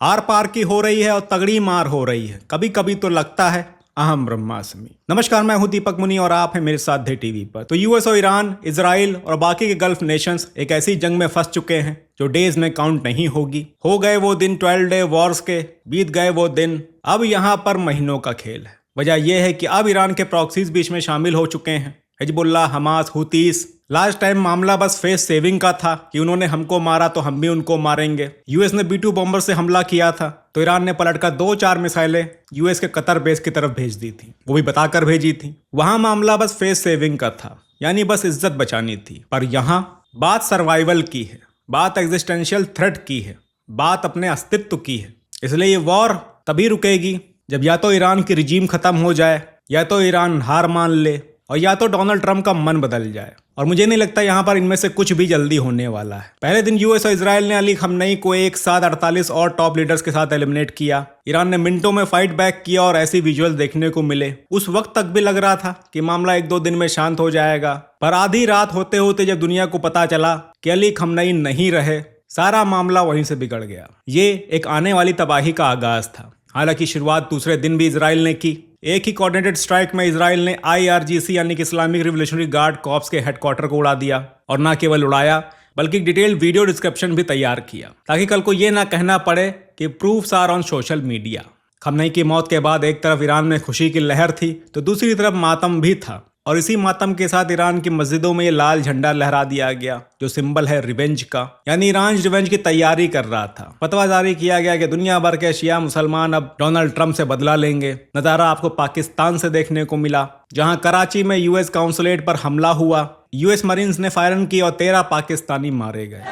Are पार की हो रही है और तगड़ी मार हो रही है। कभी कभी तो लगता है अहम ब्रह्मास्मि। नमस्कार, मैं हूं दीपक मुनि और आप हैं मेरे साथ दे टीवी पर। तो यूएस और ईरान, इजराइल और बाकी के गल्फ नेशंस एक ऐसी जंग में फंस चुके हैं जो डेज में काउंट नहीं होगी। हो गए वो दिन 12 डे वॉर्स के, बीत गए वो दिन, अब यहाँ पर महीनों का खेल है। वजह यह है कि अब ईरान के प्रॉक्सीज बीच में शामिल हो चुके हैं। Hezbollah, Hamas, Houthis. Last time मामला बस फेस सेविंग का था कि उन्होंने हमको मारा तो हम भी उनको मारेंगे। यूएस ने B-2 बॉम्बर से हमला किया था तो ईरान ने पलटकर 2-4 मिसाइलें यूएस के कतर बेस की तरफ भेज दी थी, वो भी बताकर भेजी थी। वहां मामला बस फेस सेविंग का था, यानी बस इज्जत बचानी थी। पर यहाँ बात सर्वाइवल की है, बात एग्जिस्टेंशियल थ्रेट की है, बात अपने अस्तित्व की है। इसलिए ये वॉर तभी रुकेगी जब या तो ईरान की रिजीम खत्म हो जाए, या तो ईरान हार मान ले, और या तो डोनाल्ड ट्रंप का मन बदल जाए। और मुझे नहीं लगता यहाँ पर इनमें से कुछ भी जल्दी होने वाला है। पहले दिन यूएस और इजराइल ने अली खमनई को एक साथ 48 और टॉप लीडर्स के साथ एलिमिनेट किया। ईरान ने मिनटों में फाइट बैक किया और ऐसी विजुअल देखने को मिले। उस वक्त तक भी लग रहा था कि मामला 1-2 दिन में शांत हो जाएगा, पर आधी रात होते होते जब दुनिया को पता चला कि अली खमनई नहीं रहे, सारा मामला वहीं से बिगड़ गया। ये एक आने वाली तबाही का आगाज था। हालांकि शुरुआत दूसरे दिन भी इजराइल ने की। एक ही कोऑर्डिनेटेड स्ट्राइक में इजराइल ने IRGC यानी कि इस्लामिक रिवोल्यूशनरी गार्ड कॉर्प्स के हेडक्वार्टर को उड़ा दिया, और ना केवल उड़ाया बल्कि डिटेल्ड वीडियो डिस्क्रिप्शन भी तैयार किया, ताकि कल को ये ना कहना पड़े कि proofs are on social media. Khamenei की मौत के बाद एक तरफ ईरान में खुशी की लहर थी तो दूसरी तरफ मातम भी था, और इसी मातम के साथ ईरान की मस्जिदों में ये लाल झंडा लहरा दिया गया जो सिंबल है रिवेंज का। यानी ईरान रिवेंज की तैयारी कर रहा था। फतवा जारी किया गया कि दुनिया भर के शिया मुसलमान अब डोनाल्ड ट्रंप से बदला लेंगे। नजारा आपको पाकिस्तान से देखने को मिला, जहां कराची में यूएस काउंसुलेट पर हमला हुआ। यूएस मरीन्स ने फायरिंग की और 13 पाकिस्तानी मारे गए।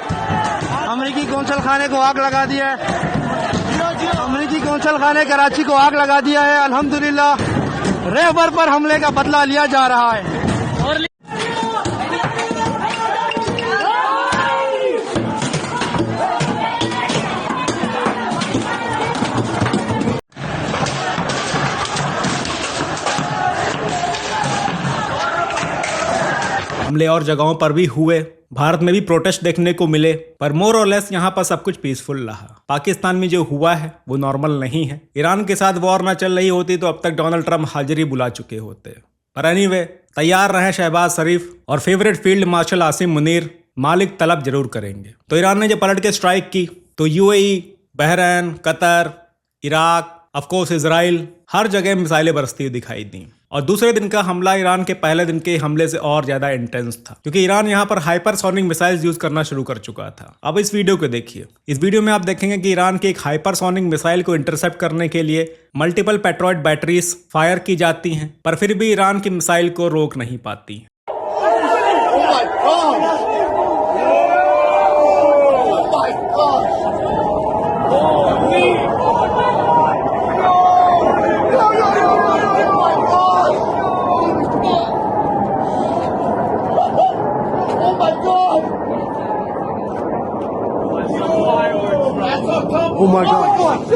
अमेरिकी कौंसल खाने को आग लगा दिया है। अमेरिकी कौंसल खाने कराची को आग लगा दिया है। अल्हम्दुलिल्लाह रहबर पर हमले का बदला लिया जा रहा है। हमले और जगहों पर भी हुए, भारत में भी प्रोटेस्ट देखने को मिले, पर मोर और लेस यहाँ पर सब कुछ पीसफुल रहा। पाकिस्तान में जो हुआ है वो नॉर्मल नहीं है। ईरान के साथ वॉर ना चल रही होती तो अब तक डोनाल्ड ट्रंप हाजिरी बुला चुके होते। पर एनीवे, तैयार रहे शहबाज शरीफ और favourite field marshal Asim Munir, मालिक तलब जरूर करेंगे। तो ईरान ने जब पलट के स्ट्राइक की तो UAE, Bahrain, Qatar, Iraq, of course Israel, हर जगह मिसाइलें बरसती हुई दिखाई दी। और दूसरे दिन का हमला ईरान के पहले दिन के हमले से और ज्यादा इंटेंस था, क्योंकि ईरान यहाँ पर हाइपरसोनिक मिसाइल्स यूज करना शुरू कर चुका था। अब इस वीडियो को देखिए। इस वीडियो में आप देखेंगे कि ईरान की एक हाइपरसोनिक मिसाइल को इंटरसेप्ट करने के लिए मल्टीपल पेट्रोइड बैटरीज फायर की जाती हैं, पर फिर भी ईरान की मिसाइल को रोक नहीं पाती। Oh my God!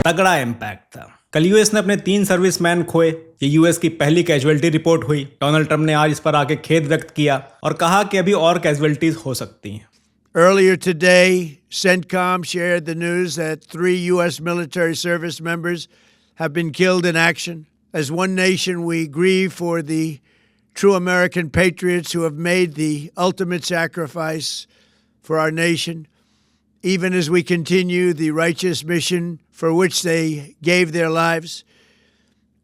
तगड़ा इम्पैक्ट था। कल यूएस ने अपने 3 सर्विसमैन खोए। ये यूएस की पहली कैजुअलिटी रिपोर्ट हुई। डोनाल्ड ट्रंप ने आज इस पर आके खेद व्यक्त किया और कहा कि अभी और कैजुअलिटीज हो सकती हैं। Earlier today, CENTCOM shared the news that 3 U.S. military service members have been killed in action. As one nation, we grieve for the true American patriots who have made the ultimate sacrifice for our nation, even as we continue the righteous mission for which they gave their lives.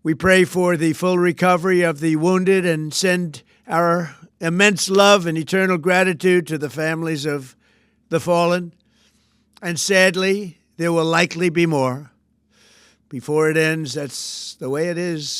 We pray for the full recovery of the wounded and send our immense love and eternal gratitude to the families of the fallen. And sadly, there will likely be more. Before it ends, that's the way it is.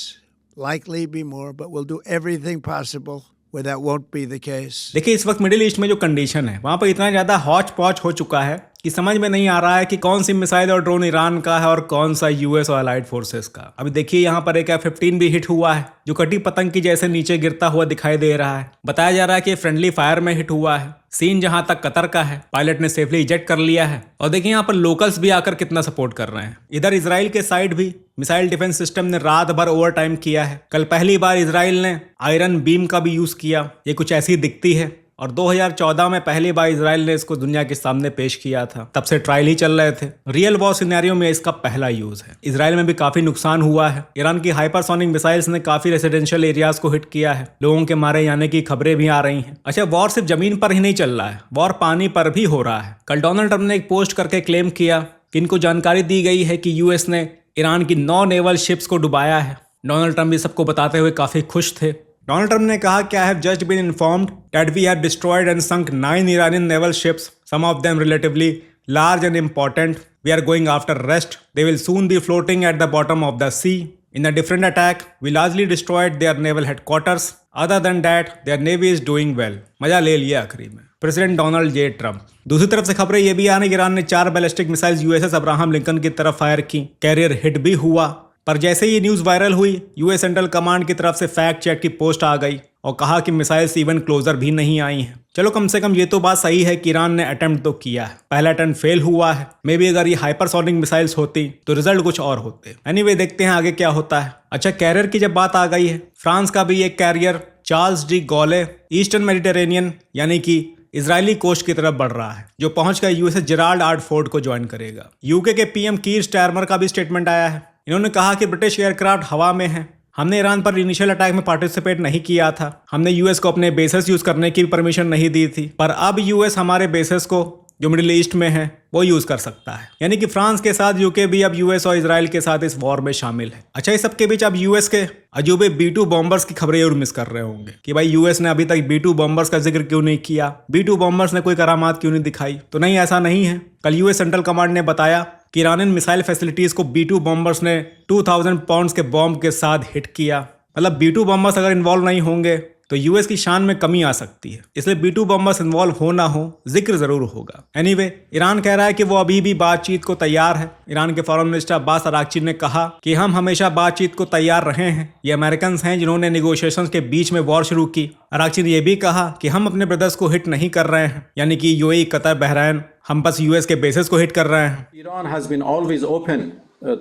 Likely be more, but we'll do everything possible where that won't be the case. देखिए, इस वक्त middle east में जो condition है वहां पर इतना ज्यादा हौच पौच हो चुका है कि समझ में नहीं आ रहा है कि कौन सी मिसाइल और ड्रोन ईरान का है और कौन सा यूएस और अलाइड फोर्सेस का। अभी देखिए, यहाँ पर एक F-15 भी हिट हुआ है जो कटी पतंग की जैसे नीचे गिरता हुआ दिखाई दे रहा है। बताया जा रहा है कि फ्रेंडली फायर में हिट हुआ है। सीन जहां तक कतर का है, पायलट ने सेफली इजेक्ट कर लिया है। और देखिए, यहाँ पर लोकल्स भी आकर कितना सपोर्ट कर रहे हैं। इधर इजराइल के साइड भी मिसाइल डिफेंस सिस्टम ने रात भर ओवर टाइम किया है। कल पहली बार इजराइल ने आयरन बीम का भी यूज किया। ये कुछ ऐसी दिखती है और 2014 में पहली बार इजराइल ने इसको दुनिया के सामने पेश किया था। तब से ट्रायल ही चल रहे थे। रियल वॉर सिनेरियो में इसका पहला यूज है। इजराइल में भी काफी नुकसान हुआ है। ईरान की हाइपरसोनिक मिसाइल्स ने काफी रेसिडेंशियल एरियाज को हिट किया है। लोगों के मारे जाने की खबरें भी आ रही हैं। अच्छा, वॉर सिर्फ जमीन पर ही नहीं चल रहा है, वॉर पानी पर भी हो रहा है। कल डोनाल्ड ट्रंप ने एक पोस्ट करके क्लेम किया कि इनको जानकारी दी गई है कि यूएस ने ईरान की 9 नेवल शिप्स को डुबाया है। डोनाल्ड ट्रंप भी सबको बताते हुए काफी खुश थे। डोनाल्ड ट्रंप ने कहा कि I have just been informed that we have destroyed and sunk 9 Iranian naval ships, some of them relatively large and important. We are going after rest. They will soon be floating at the bottom of the sea. In a different attack, we largely destroyed their naval headquarters. Other than that, their navy is doing well. मजा ले लिया आखिरी में president Donald J Trump. दूसरी तरफ से खबरें ये भी आ रही कि ईरान ने 4 ballistic missiles USS Abraham Lincoln की तरफ फायर की। कैरियर हिट भी हुआ, पर जैसे ही न्यूज वायरल हुई, यूएस सेंट्रल कमांड की तरफ से फैक्ट चेक की पोस्ट आ गई और कहा कि मिसाइल्स इवन क्लोजर भी नहीं आई हैं। चलो, कम से कम ये तो बात सही है कि ईरान ने अटेम्प्ट तो किया है। पहला अटेम्प्ट फेल हुआ है। मे बी अगर ये हाइपरसोनिक मिसाइल्स होती तो रिजल्ट कुछ और होते। एनीवे, देखते हैं आगे क्या होता है। अच्छा, कैरियर की जब बात आ गई है, फ्रांस का भी एक carrier Charles de Gaulle eastern Mediterranean यानी कि इजरायली कोस्ट की तरफ बढ़ रहा है, जो पहुंचकर यूएसएस जेराल्ड आर्ट फोर्ड को ज्वाइन करेगा। यूके के पीएम कीर स्टारमर का भी स्टेटमेंट आया है। इन्होंने कहा कि ब्रिटिश एयरक्राफ्ट हवा में है। हमने ईरान पर इनिशियल अटैक में पार्टिसिपेट नहीं किया था। हमने यूएस को अपने बेसेस यूज करने की परमिशन नहीं दी थी, पर अब यूएस हमारे बेसेस को जो मिडिल ईस्ट में है वो यूज कर सकता है। यानी कि फ्रांस के साथ यूके भी अब यूएस और इजराइल के साथ इस वॉर में शामिल है। अच्छा, इस सबके बीच अब यूएस के अजूबे B-2 बॉम्बर्स की खबरें जरूर मिस कर रहे होंगे कि भाई यूएस ने अभी तक B-2 बॉम्बर्स का जिक्र क्यों नहीं किया, B-2 बॉम्बर्स ने कोई करामात क्यों नहीं दिखाई। तो नहीं, ऐसा नहीं है। कल यूएस सेंट्रल कमांड ने बताया कि ईरानियन मिसाइल फैसिलिटीज को B-2 बॉम्बर्स ने 2000 पाउंड्स के बॉम्ब के साथ हिट किया। मतलब B-2 बॉम्बर्स अगर इन्वॉल्व नहीं होंगे तो यूएस की शान में कमी आ सकती है। इसलिए B-2 बॉम्बर्स इन्वॉल्व हो ना हो, जिक्र जरूर होगा। एनीवे, ईरान कह रहा है कि वो अभी भी बातचीत को तैयार है। ईरान के फॉरेन मिनिस्टर अब्बास अराक्ची ने कहा कि हम हमेशा बातचीत को तैयार रहे हैं। ये अमेरिकन हैं जिन्होंने निगोशिएशंस के बीच में वॉर शुरू की। अराक्ची ने यह भी कहा कि हम अपने ब्रदर्स को हिट नहीं कर रहे हैं, यानी कि यूएई, कतर, बहरैन, हम बस यूएस के बेसिस को हिट कर रहे हैं। Iran has been always open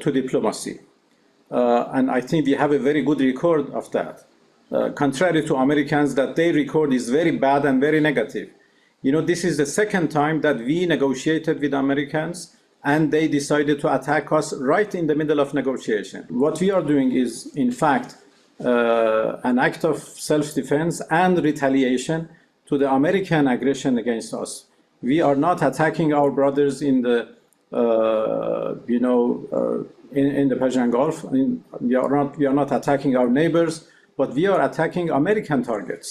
to diplomacy, and I think we have a very good record of that. Contrary to Americans, that their record is very bad and very negative. You know, this is the second time that we negotiated with Americans and they decided to attack us right in the middle of negotiation. What we are doing is, in fact, an act of self-defense and retaliation to the American aggression against us. We are not attacking our brothers in the, in the Persian Gulf. We are not attacking our neighbors. But we are attacking American targets.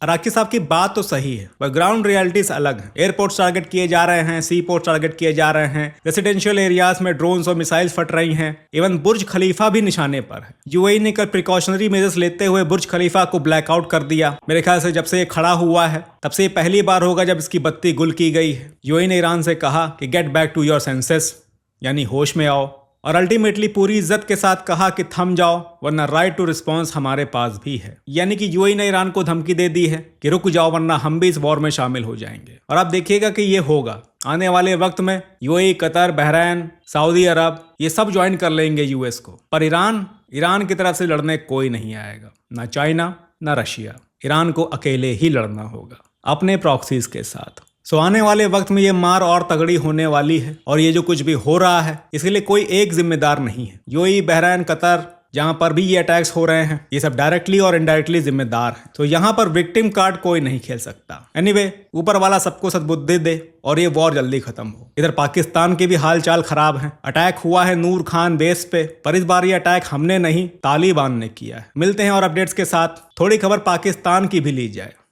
अराकी साहब की बात तो सही है, पर ground realities अलग है। Airports target किए जा रहे हैं, सी पोर्ट टारगेट किए जा रहे हैं, रेसिडेंशियल एरियाज में ड्रोन्स और मिसाइल्स फट रही हैं, इवन बुर्ज खलीफा भी निशाने पर है। यूएई ने कल प्रिकॉशनरी मेजर्स लेते हुए बुर्ज खलीफा को ब्लैकआउट कर दिया। मेरे ख्याल से जब से ये खड़ा हुआ है तब से ये पहली बार होगा जब इसकी बत्ती गुल की गई है। यूएई ने ईरान से कहा कि get back to your senses, यानी होश में आओ, और अल्टीमेटली पूरी इज्जत के साथ कहा कि थम जाओ, वरना राइट टू रिस्पॉन्स हमारे पास भी है। यानी कि यूएई ने ईरान को धमकी दे दी है कि रुक जाओ, वरना हम भी इस वॉर में शामिल हो जाएंगे। और आप देखिएगा कि ये होगा आने वाले वक्त में। यूएई, कतर, बहरैन, सऊदी अरब, ये सब ज्वाइन कर लेंगे यूएस को। पर ईरान की तरफ से लड़ने कोई नहीं आएगा, ना चाइना ना रशिया। ईरान को अकेले ही लड़ना होगा अपने प्रॉक्सीज के साथ। सो आने वाले वक्त में ये मार और तगड़ी होने वाली है, और ये जो कुछ भी हो रहा है इसके लिए कोई एक जिम्मेदार नहीं है। यूएई, बहरैन, कतर, जहां पर भी ये अटैक्स हो रहे हैं, ये सब डायरेक्टली और इनडायरेक्टली जिम्मेदार हैं। तो यहाँ पर विक्टिम कार्ड कोई नहीं खेल सकता। एनीवे, ऊपर वाला सबको सद्बुद्धि दे और ये वॉर जल्दी खत्म हो। इधर पाकिस्तान के भी हाल चाल खराब है। अटैक हुआ है नूर खान बेस पे, पर इस बार ये अटैक हमने नहीं, तालिबान ने किया है। मिलते हैं और अपडेट्स के साथ। थोड़ी खबर पाकिस्तान की भी ली जाए।